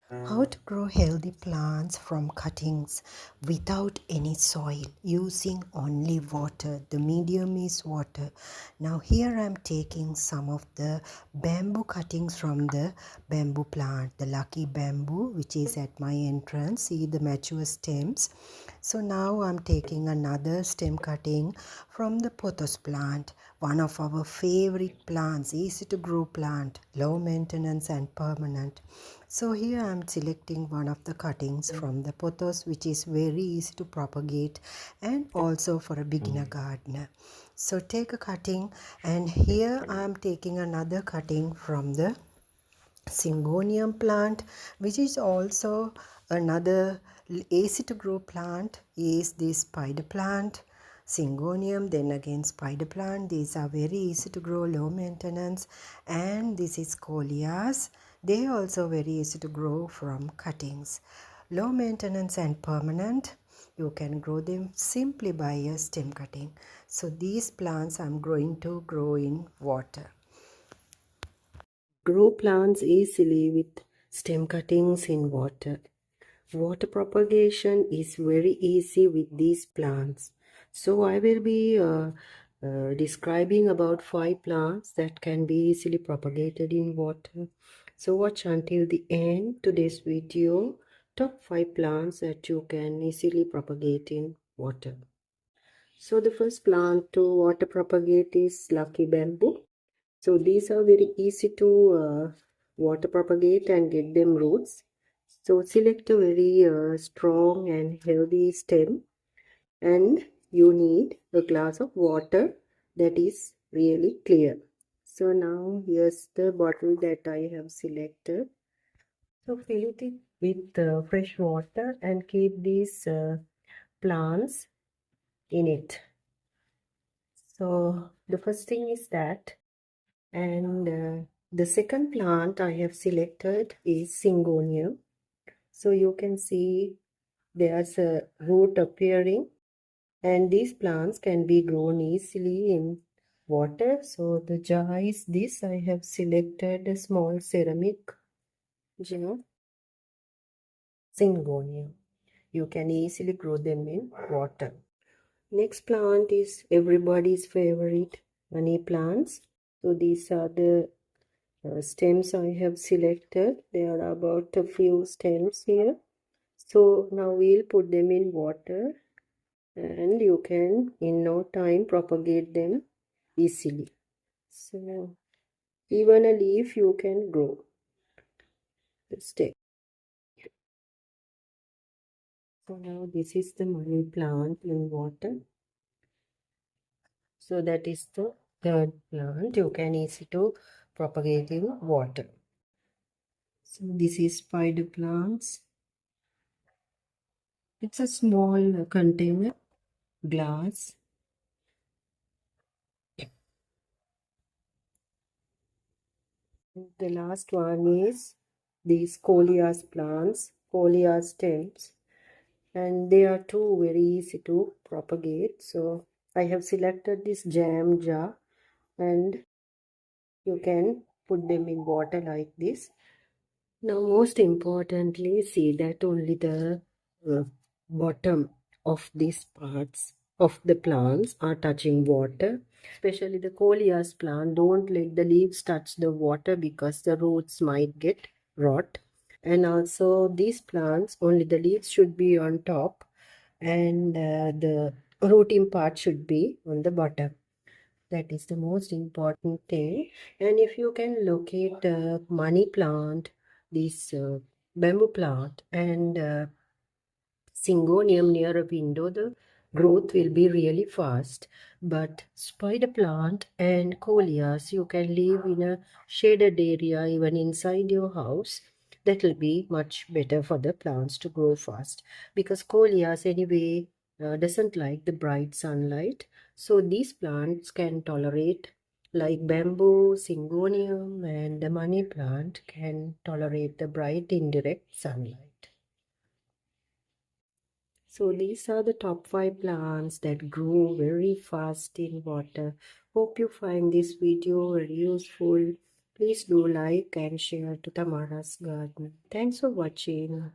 How to grow healthy plants from cuttings without any soil using only water. The medium is water. Now here I am taking some of the bamboo cuttings from the bamboo plant, the lucky bamboo which is at my entrance. See the mature stems. So now I'm taking another stem cutting from the pothos plant, one of our favorite plants, easy to grow plant, low maintenance and permanent. So here I am selecting one of the cuttings from the pothos which is very easy to propagate and also for a beginner gardener. So take a cutting, and here I am taking another cutting from the syngonium plant, which is also another easy to grow plant. Is this spider plant, syngonium, then again spider plant. These are very easy to grow, low maintenance. And this is coleus. They also very easy to grow from cuttings, low maintenance and permanent. You can grow them simply by a stem cutting. So these plants I'm going to grow in water. Grow plants easily with stem cuttings in water. Water propagation is very easy with these plants. So I will be describing about 5 plants that can be easily propagated in water. So watch until the end today's video. Top 5 plants that you can easily propagate in water. So the first plant to water propagate is lucky bamboo. So these are very easy to water propagate and get them roots. So select a very strong and healthy stem, and you need a glass of water that is really clear. So now here's the bottle that I have selected. So fill it with fresh water and keep these plants in it. So the first thing is that, and the second plant I have selected is syngonium. So you can see there's a root appearing, and these plants can be grown easily in water. So the jar is this. I have selected a small ceramic jar, syngonium. You can easily grow them in water. Next plant is everybody's favorite money plants. So these are the stems I have selected. There are about a few stems here. So now we'll put them in water, and you can in no time propagate them easily. So even a leaf you can grow the stem. So now this is the money plant in water. So that is the third plant you can easy to propagate in water. So this is spider plants. It's a small container, glass. The last one is these coleus plants, coleus stems, and they are too very easy to propagate. So I have selected this jam jar, and you can put them in water like this. Now most importantly, see that only the uh, bottom of these parts of the plants are touching water. Especially the coleus plant, don't let the leaves touch the water because the roots might get rot. And also these plants, only the leaves should be on top, and the rooting part should be on the bottom. That is the most important thing. And if you can locate a money plant, this bamboo plant, and syngonium near a window, the growth will be really fast. But spider plant and coleus, you can live in a shaded area even inside your house. That will be much better for the plants to grow fast, because coleus anyway doesn't like the bright sunlight. So these plants can tolerate, like bamboo, syngonium, and the money plant can tolerate the bright indirect sunlight. So these are the top 5 plants that grow very fast in water. Hope you find this video very useful. Please do like and share to Tamara's garden. Thanks for watching.